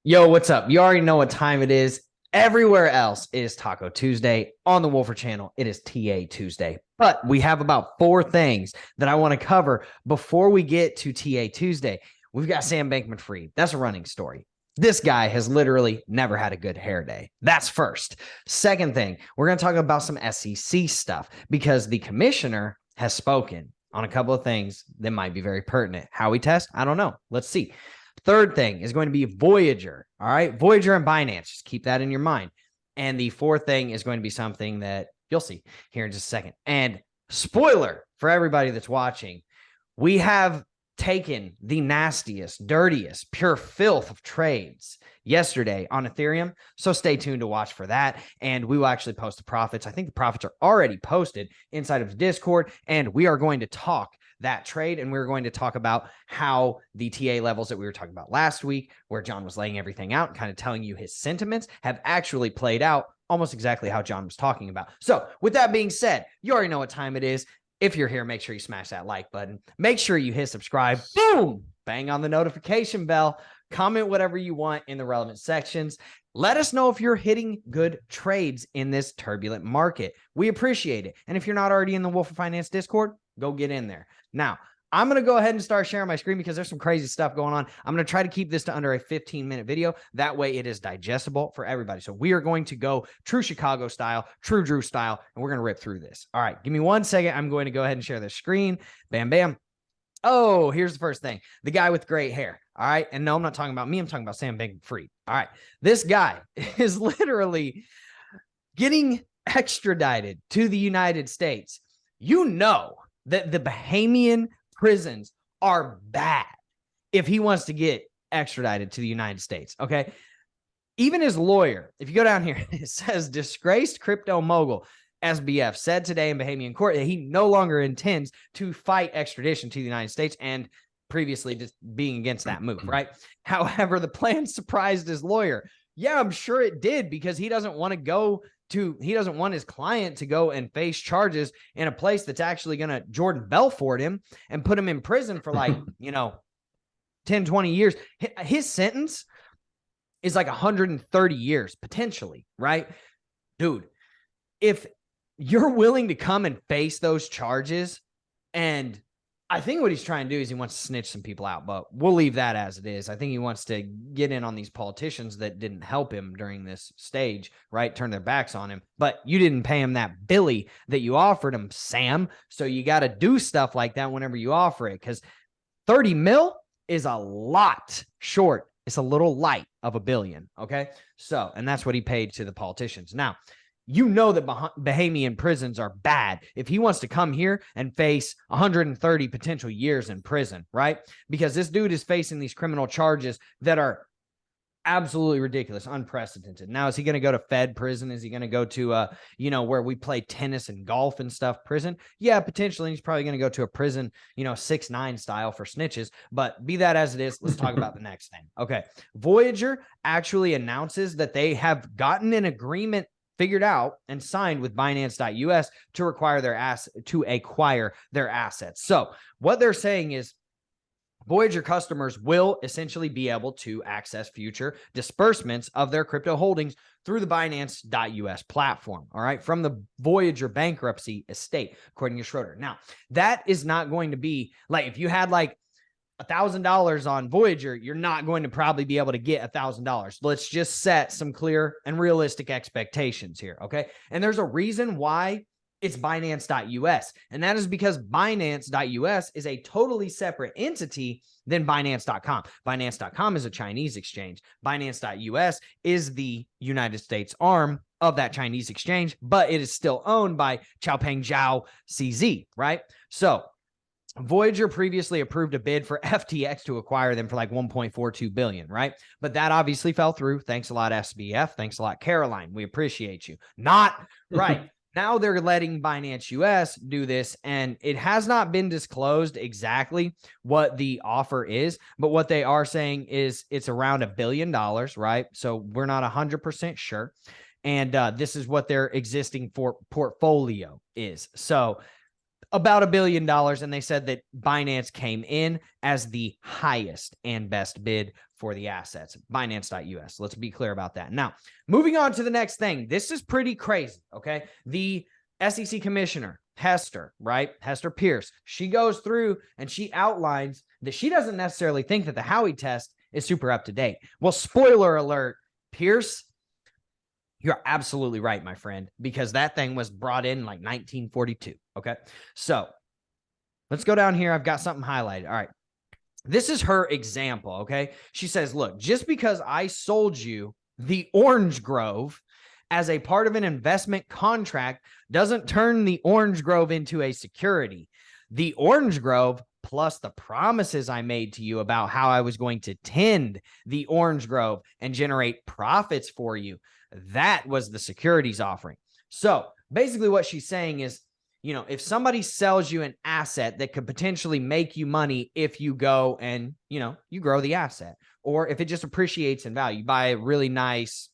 Yo, what's up? You already know what time it is. Everywhere else is Taco Tuesday. On the Wolfer channel, it is TA Tuesday. But we have about four things that I want to cover before we get to TA Tuesday. We've got Sam Bankman Fried. That's a running story. This guy has literally never had a good hair day. That's first. Second thing, we're going to talk about some SEC stuff because the commissioner has spoken on a couple of things that might be very pertinent. Howie test? I don't know. Let's see. Third thing is going to be Voyager. All right. Voyager and Binance. Just keep that in your mind. And the fourth thing is going to be something that you'll see here in just a second. And spoiler for everybody that's watching, we have taken the nastiest, dirtiest, pure filth of trades yesterday on Ethereum. So stay tuned to watch for that. And we will actually post the profits. I think the profits are already posted inside of the Discord. And we are going to talk that trade. And we're going to talk about how the TA levels that we were talking about last week, where John was laying everything out and kind of telling you his sentiments, have actually played out almost exactly how John was talking about. So with that being said, you already know what time it is. If you're here, make sure you smash that like button. Make sure you hit subscribe. Boom! Bang on the notification bell. Comment whatever you want in the relevant sections. Let us know if you're hitting good trades in this turbulent market. We appreciate it. And if you're not already in the Wolf of Finance Discord, go get in there. Now, I'm going to go ahead and start sharing my screen because there's some crazy stuff going on. I'm going to try to keep this to under a 15-minute video. That way it is digestible for everybody. So we are going to go true Chicago style, true Drew style, and we're going to rip through this. All right, give me 1 second. I'm going to go ahead and share the screen. Bam, bam. Oh, here's the first thing. The guy with great hair. All right. And no, I'm not talking about me. I'm talking about Sam Bankman Fried. All right. This guy is literally getting extradited to the United States. You know that the Bahamian prisons are bad if he wants to get extradited to the United States. Okay. Even his lawyer, if you go down here, it says disgraced crypto mogul SBF said today in Bahamian court that he no longer intends to fight extradition to the United States and previously just being against that move, right? However, the plan surprised his lawyer. Yeah, I'm sure it did because he doesn't want his client to go and face charges in a place that's actually going to Jordan Belfort him and put him in prison for 10, 20 years. His sentence is like 130 years potentially, right? Dude, if you're willing to come and face those charges, and I think what he's trying to do is he wants to snitch some people out, but we'll leave that as it is. I think he wants to get in on these politicians that didn't help him during this stage, right? Turn their backs on him, but you didn't pay him that Billy that you offered him, Sam. So you got to do stuff like that whenever you offer it, because 30 mil is a lot short. It's a little light of $1 billion. Okay. So, and that's what he paid to the politicians. Now, you know that Bahamian prisons are bad if he wants to come here and face 130 potential years in prison, right? Because this dude is facing these criminal charges that are absolutely ridiculous, unprecedented. Now, is he going to go to Fed prison? Is he going to go to, where we play tennis and golf and stuff prison? Yeah, potentially. He's probably going to go to a prison, 6-9 style for snitches. But be that as it is, let's talk about the next thing. Okay. Voyager actually announces that they have gotten an agreement figured out and signed with Binance.us to acquire their assets. So what they're saying is Voyager customers will essentially be able to access future disbursements of their crypto holdings through the Binance.us platform, all right, from the Voyager bankruptcy estate, according to Schroeder. Now, that is not going to be like if you had like $1,000 on Voyager, you're not going to probably be able to get $1,000. Let's just set some clear and realistic expectations here, okay? And there's a reason why it's Binance.us, and that is because Binance.us is a totally separate entity than Binance.com. Binance.com is a Chinese exchange. Binance.us is the United States arm of that Chinese exchange, but it is still owned by Chaopeng Zhao CZ, right? So Voyager previously approved a bid for FTX to acquire them for like 1.42 billion, right? But that obviously fell through. Thanks a lot, SBF. Thanks a lot, Caroline. We appreciate you. Not right. Now they're letting Binance US do this, and it has not been disclosed exactly what the offer is, but what they are saying is it's around $1 billion, right? So we're not 100% sure. And this is what their existing portfolio is. So about $1 billion. And they said that Binance came in as the highest and best bid for the assets, Binance.us. Let's be clear about that. Now, moving on to the next thing. This is pretty crazy, okay? The SEC commissioner, Hester, right? Hester Pierce, she goes through and she outlines that she doesn't necessarily think that the Howie test is super up to date. Well, spoiler alert, Pierce, you're absolutely right, my friend, because that thing was brought in like 1942. Okay. So let's go down here. I've got something highlighted. All right. This is her example. Okay. She says, look, just because I sold you the orange grove as a part of an investment contract doesn't turn the orange grove into a security. The orange grove plus the promises I made to you about how I was going to tend the orange grove and generate profits for you, that was the securities offering. So basically what she's saying is, you know, if somebody sells you an asset that could potentially make you money if you go and, you know, you grow the asset, or if it just appreciates in value, you buy a really nice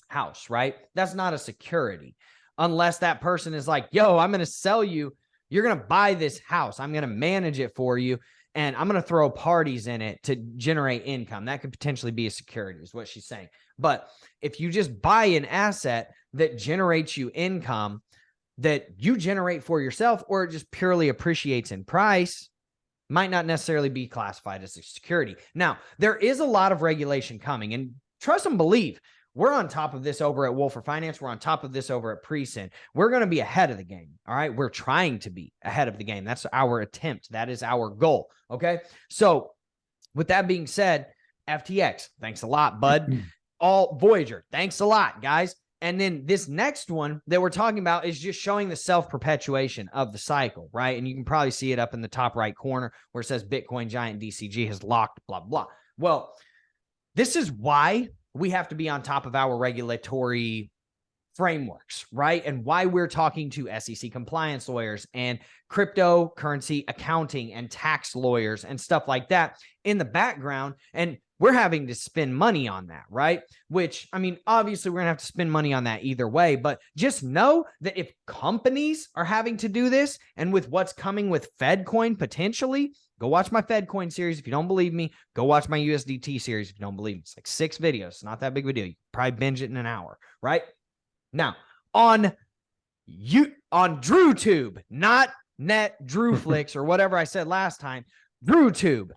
house, right? That's not a security unless that person is like, yo, I'm going to sell you. You're going to buy this house. I'm going to manage it for you. And I'm going to throw parties in it to generate income. That could potentially be a security is what she's saying. But if you just buy an asset that generates you income that you generate for yourself, or it just purely appreciates in price, might not necessarily be classified as a security. Now, there is a lot of regulation coming, and trust and believe, we're on top of this over at Wolfer Finance. We're on top of this over at Presyn. We're going to be ahead of the game. All right. We're trying to be ahead of the game. That's our attempt. That is our goal. Okay. So with that being said, FTX, thanks a lot, bud. All Voyager, thanks a lot, guys. And then this next one that we're talking about is just showing the self-perpetuation of the cycle, right? And you can probably see it up in the top right corner where it says Bitcoin giant DCG has locked, blah, blah. Well, this is why we have to be on top of our regulatory frameworks, right? And why we're talking to SEC compliance lawyers and cryptocurrency accounting and tax lawyers and stuff like that in the background. And we're having to spend money on that, right? Which, I mean, obviously we're gonna have to spend money on that either way, but just know that if companies are having to do this, and with what's coming with FedCoin potentially, go watch my FedCoin series. If you don't believe me, go watch my USDT series. If you don't believe me, it's like 6 videos. It's not that big of a deal. You can probably binge it in an hour, right? Now, on DrewTube, not Net DrewFlix or whatever I said last time, DrewTube.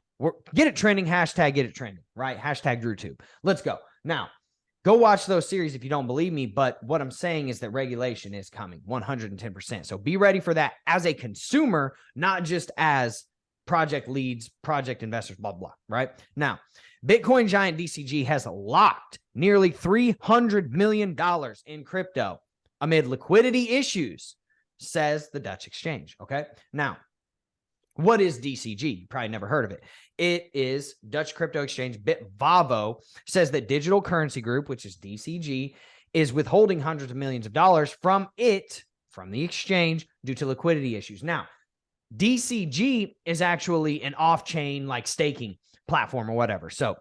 Get it trending, hashtag get it trending, right? Hashtag DrewTube. Let's go. Now, go watch those series if you don't believe me, but what I'm saying is that regulation is coming 110%. So be ready for that as a consumer, not just as project leads, project investors, blah, blah, right? Now, Bitcoin giant DCG has locked nearly $300 million in crypto amid liquidity issues, says the Dutch exchange, okay? Now, what is DCG? You probably never heard of it. It is Dutch crypto exchange Bitvavo says that Digital Currency Group, which is DCG, is withholding hundreds of millions of dollars from the exchange due to liquidity issues. Now, DCG is actually an off-chain like staking platform or whatever. So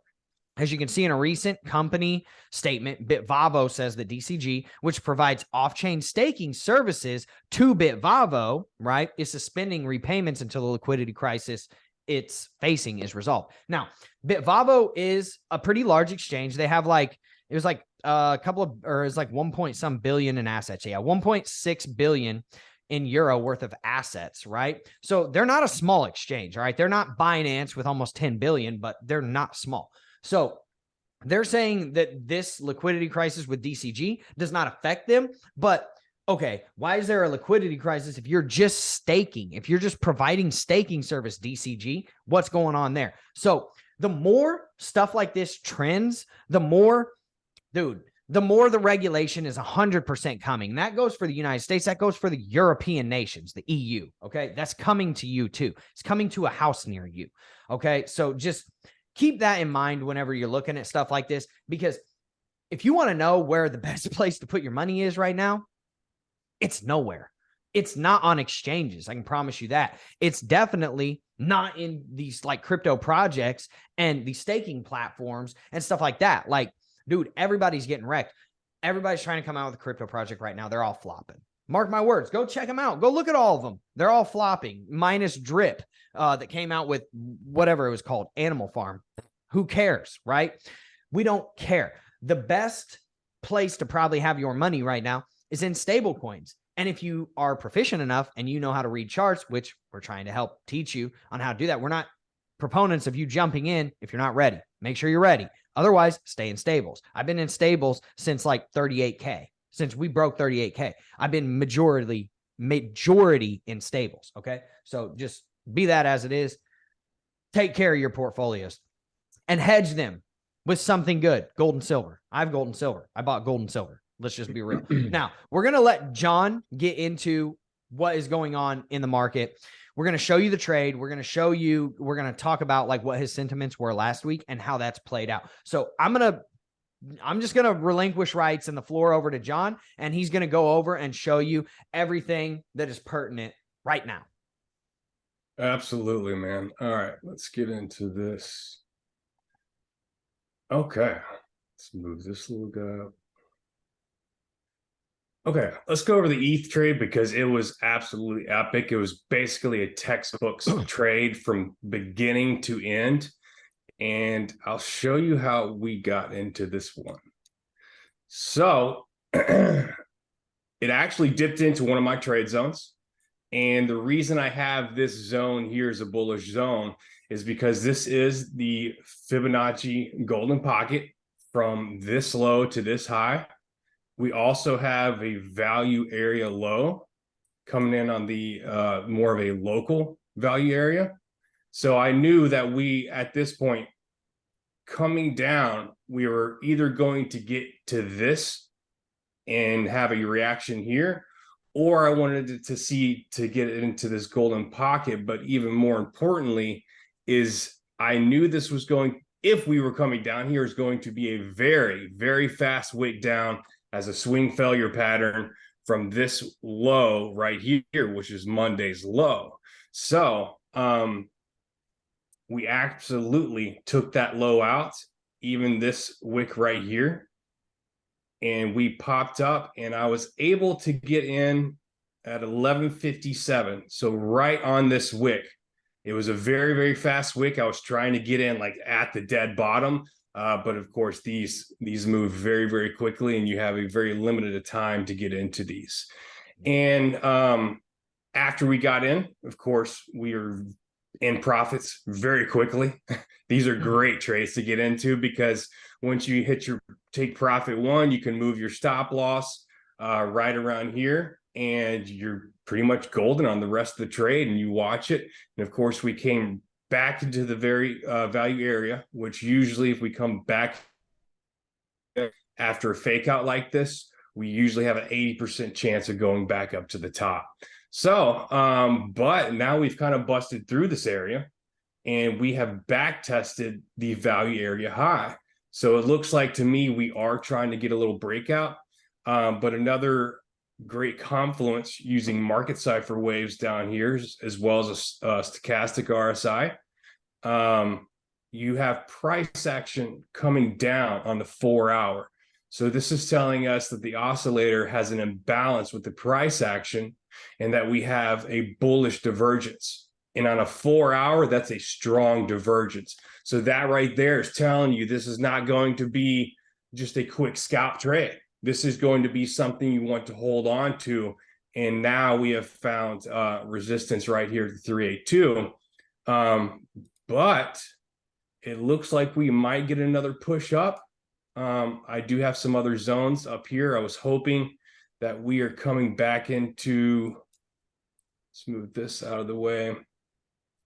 as you can see in a recent company statement, Bitvavo says that DCG, which provides off-chain staking services to Bitvavo, right, is suspending repayments until the liquidity crisis it's facing is resolved. Now, Bitvavo is a pretty large exchange. They have like, it was like a couple of, or it's like 1 point some billion in assets. Yeah, 1.6 billion in euro worth of assets, right? So they're not a small exchange, all right? They're not Binance with almost 10 billion, but they're not small. So they're saying that this liquidity crisis with DCG does not affect them. But okay, why is there a liquidity crisis if you're just staking? If you're just providing staking service, DCG, what's going on there? So the more stuff like this trends, the more, dude, the more the regulation is 100% coming. That goes for the United States. That goes for the European nations, the EU. Okay, that's coming to you too. It's coming to a house near you. Okay, so just keep that in mind whenever you're looking at stuff like this, because if you want to know where the best place to put your money is right now, it's nowhere. It's not on exchanges. I can promise you that. It's definitely not in these like crypto projects and the staking platforms and stuff like that. Like, dude, everybody's getting wrecked. Everybody's trying to come out with a crypto project right now. They're all flopping. Mark my words. Go check them out. Go look at all of them. They're all flopping, minus Drip that came out with whatever it was called, Animal Farm. Who cares, right? We don't care. The best place to probably have your money right now is in stable coins. And if you are proficient enough and you know how to read charts, which we're trying to help teach you on how to do that, we're not proponents of you jumping in if you're not ready. Make sure you're ready. Otherwise, stay in stables. I've been in stables since like 38K. Since we broke 38K, I've been majority in stables. Okay. So just be that as it is. Take care of your portfolios and hedge them with something good. Gold and silver. I have gold and silver. I bought gold and silver. Let's just be real. Now, we're going to let John get into what is going on in the market. We're going to show you the trade. We're going to talk about like what his sentiments were last week and how that's played out. So I'm just going to relinquish rights and the floor over to John, and he's going to go over and show you everything that is pertinent right now. Absolutely, man. All right, let's get into this. Okay, let's move this little guy up. Okay, let's go over the ETH trade because it was absolutely epic. It was basically a textbook trade from beginning to end. And I'll show you how we got into this one. So it actually dipped into one of my trade zones. And the reason I have this zone here as a bullish zone is because this is the Fibonacci golden pocket from this low to this high. We also have a value area low coming in on the more of a local value area. So I knew that we, at this point, coming down, we were either going to get to this and have a reaction here, or I wanted to get it into this golden pocket. But even more importantly is I knew this was going, if we were coming down here, is going to be a very, very fast wick down as a swing failure pattern from this low right here, which is Monday's low. So we absolutely took that low out, even this wick right here, and we popped up, and I was able to get in at 11:57. So right on this wick. It was a very, very fast wick. I was trying to get in like at the dead bottom. But of course, these move very, very quickly, and you have a very limited time to get into these. And after we got in, of course, we are in profits very quickly. These are great trades to get into because once you hit your take profit one, you can move your stop loss right around here, and you're pretty much golden on the rest of the trade, and you watch it. And of course, we came back into the very value area, which usually if we come back after a fake out like this, we usually have an 80% chance of going back up to the top. So, but now we've kind of busted through this area and we have back tested the value area high. So it looks like to me, we are trying to get a little breakout, but another great confluence using market cipher waves down here, as well as a stochastic RSI. You have price action coming down on the 4 hour. So this is telling us that the oscillator has an imbalance with the price action and that we have a bullish divergence. And on a 4 hour, that's a strong divergence. So that right there is telling you this is not going to be just a quick scalp trade. This is going to be something you want to hold on to. And now we have found resistance right here at 382. But it looks like we might get another push up. I do have some other zones up here. I was hoping that we are coming back into, let's move this out of the way.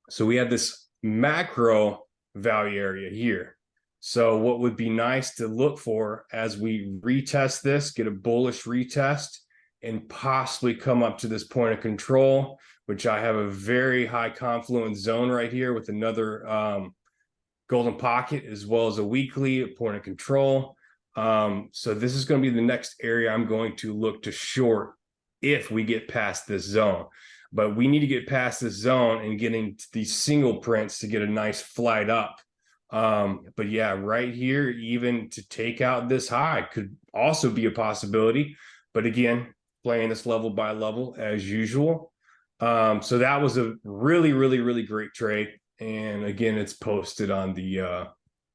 So we have this macro value area here. So what would be nice to look for as we retest this, get a bullish retest, and possibly come up to this point of control, which I have a very high confluence zone right here with another golden pocket, as well as a weekly point of control. So this is going to be the next area I'm going to look to short if we get past this zone. But we need to get past this zone and getting to these single prints to get a nice flight up. But yeah, right here, even to take out this high could also be a possibility. But again, playing this level by level as usual. So that was a really, really, really great trade. And again, it's posted on the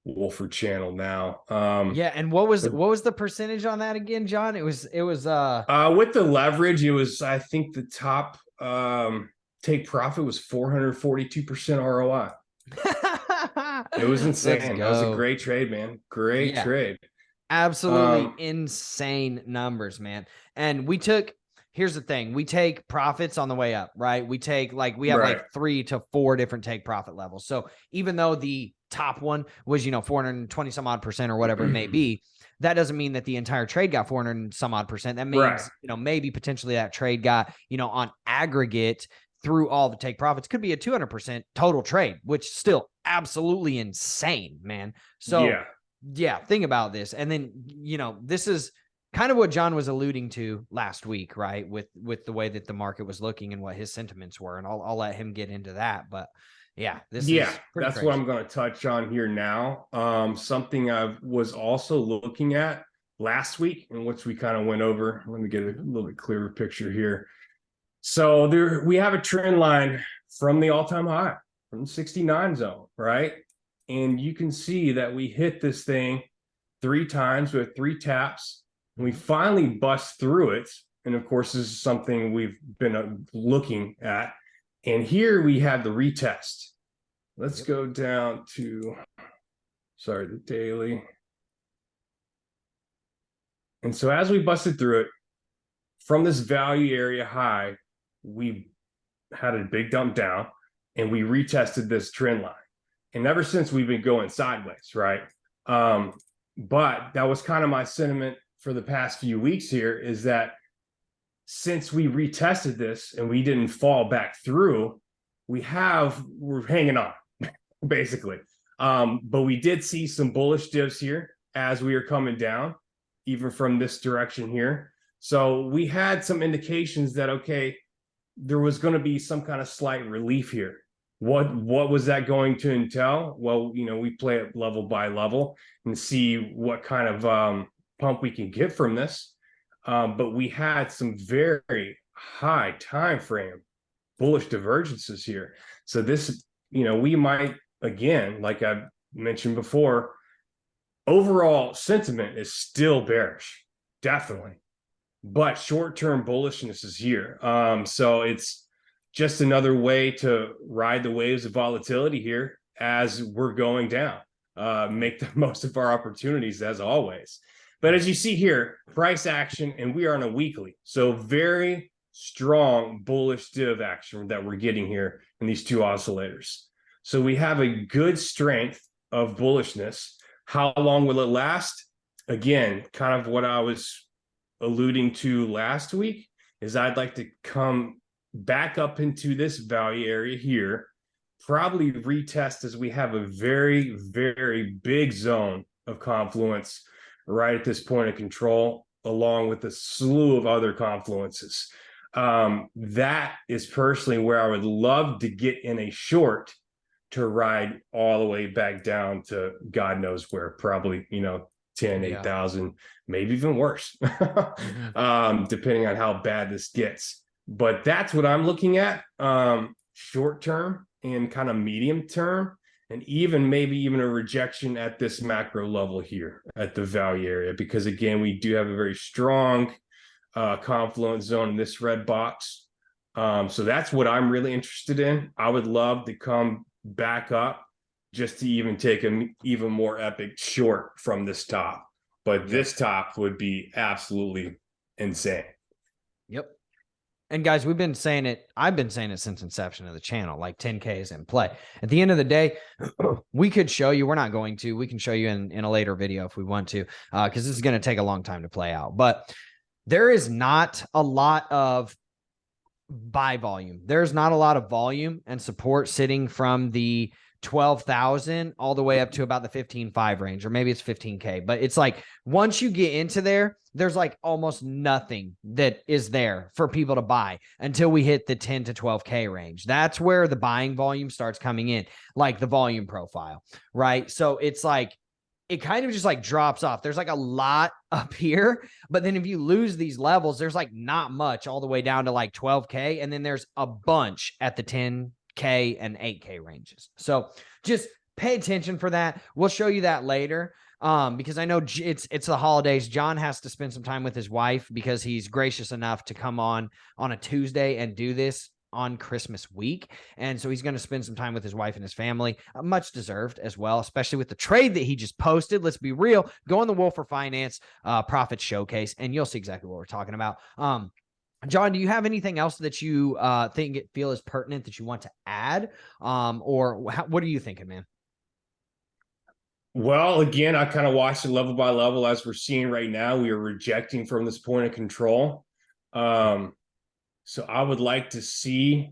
Wolfer channel now. Yeah, and what was the percentage on that again, John? It was with the leverage, it was, I think the top take profit was 442% ROI. It was insane. That was a great trade, man. Great trade. Absolutely insane numbers, man. And here's the thing. We take profits on the way up, right? We take we have like 3 to 4 different take profit levels. So even though the top one was, 420 some odd percent or whatever it may be, that doesn't mean that the entire trade got 400 and some odd percent. That means, maybe potentially that trade got, on aggregate through all the take profits could be a 200% total trade, which still absolutely insane, man. So yeah, think about this. And then, this is kind of what John was alluding to last week, right? With the way that the market was looking and what his sentiments were. And I'll let him get into that. But yeah, that's crazy. What I'm going to touch on here now. Something I was also looking at last week, in which we kind of went over. Let me get a little bit clearer picture here. So we have a trend line from the all-time high, from the 69 zone, right? And you can see that we hit this thing 3 times with 3 taps. And we finally bust through it. And of course, this is something we've been looking at. And here we have the retest. Let's go down to, the daily. And so as we busted through it, from this value area high, we had a big dump down and we retested this trend line. And ever since, we've been going sideways, right? But that was kind of my sentiment for the past few weeks here, is that since we retested this and we didn't fall back through, we're hanging on, basically. But we did see some bullish dips here as we are coming down, even from this direction here. So we had some indications that, okay, there was going to be some kind of slight relief here. What was that going to entail? Well, we play it level by level and see what kind of pump we can get from this. But we had some very high time frame bullish divergences here. So this, we might, again, like I mentioned before, overall sentiment is still bearish, definitely. But short-term bullishness is here. So it's just another way to ride the waves of volatility here as we're going down. Make the most of our opportunities, as always. But as you see here, price action, and we are on a weekly. So very strong bullish div action that we're getting here in these 2 oscillators. So we have a good strength of bullishness. How long will it last? Again, kind of what I was alluding to last week is I'd like to come back up into this value area here, probably retest, as we have a very, very big zone of confluence right at this point of control, along with a slew of other confluences. That is personally where I would love to get in a short to ride all the way back down to God knows where, probably, 10, 8,000, maybe even worse, depending on how bad this gets. But that's what I'm looking at, short term and kind of medium term, and maybe even a rejection at this macro level here at the value area, because again, we do have a very strong confluence zone in this red box. So that's what I'm really interested in. I would love to come back up just to even take an even more epic short from this top. But this top would be absolutely insane. Yep. And guys, we've been saying it. I've been saying it since inception of the channel, like 10K is in play. At the end of the day, we could show you, we're not going to, we can show you in a later video if we want to, because this is going to take a long time to play out. But there is not a lot of buy volume. There's not a lot of volume and support sitting from the 12,000 all the way up to about the 15.5 range, or maybe it's 15K. But it's like, once you get into there, there's like almost nothing that is there for people to buy until we hit the 10 to 12K range. That's where the buying volume starts coming in, like the volume profile, right? So it's like, it kind of just like drops off. There's like a lot up here, but then if you lose these levels, there's like not much all the way down to like 12K. And then there's a bunch at the 10K and 8K ranges. So just pay attention for that. We'll show you that later. Because I know it's the holidays. John has to spend some time with his wife because he's gracious enough to come on a Tuesday and do this on Christmas week. And so he's going to spend some time with his wife and his family, much deserved as well, especially with the trade that he just posted. Let's be real. Go on the Wolf for Finance profit showcase and you'll see exactly what we're talking about. John, do you have anything else that you feel is pertinent that you want to add? Or what are you thinking, man? Well, again, I kind of watched it level by level. As we're seeing right now, we are rejecting from this point of control. So I would like to see,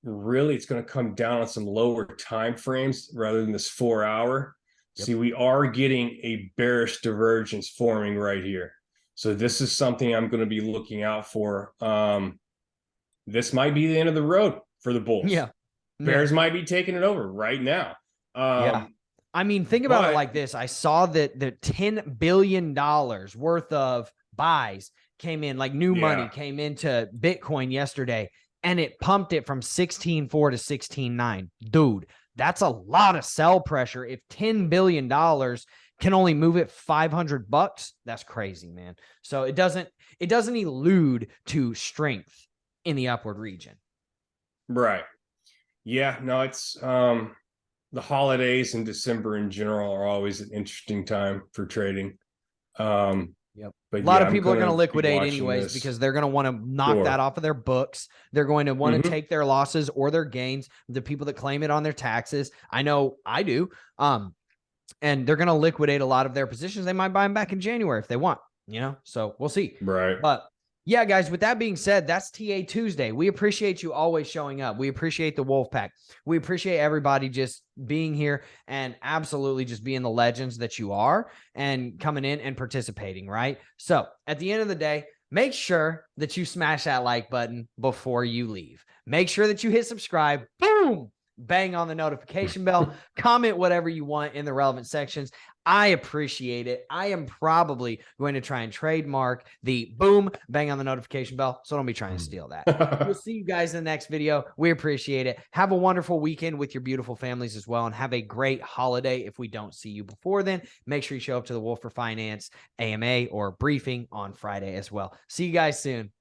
really, it's going to come down on some lower time frames rather than this 4 hour. Yep. See, we are getting a bearish divergence forming right here. So this is something I'm going to be looking out for. This might be the end of the road for the bulls. Yeah. Bears might be taking it over right now. Yeah. I mean, think about it like this. I saw that the $10 billion worth of buys came in, like new money came into Bitcoin yesterday, and it pumped it from 16.4 to 16.9. Dude, that's a lot of sell pressure. If $10 billion can only move it $500, that's crazy, man. So it doesn't elude to strength in the upward region. Right. Yeah, no, it's the holidays in December in general are always an interesting time for trading. Yep. But a lot of people are going to liquidate anyways because they're going to want to knock that off of their books. They're going to want to take their losses or their gains, the people that claim it on their taxes. I know I do. And they're going to liquidate a lot of their positions. They might buy them back in January if they want, so we'll see. Right. But yeah, guys, with that being said, that's TA Tuesday. We appreciate you always showing up. We appreciate the Wolf Pack. We appreciate everybody just being here and absolutely just being the legends that you are and coming in and participating, right? So at the end of the day, make sure that you smash that like button before you leave. Make sure that you hit subscribe. Boom! Bang on the notification bell. Comment whatever you want in the relevant sections. I appreciate it. I am probably going to try and trademark the boom, bang on the notification bell. So don't be trying to steal that. We'll see you guys in the next video. We appreciate it. Have a wonderful weekend with your beautiful families as well. And have a great holiday. If we don't see you before then, make sure you show up to the Wolf for Finance AMA or briefing on Friday as well. See you guys soon.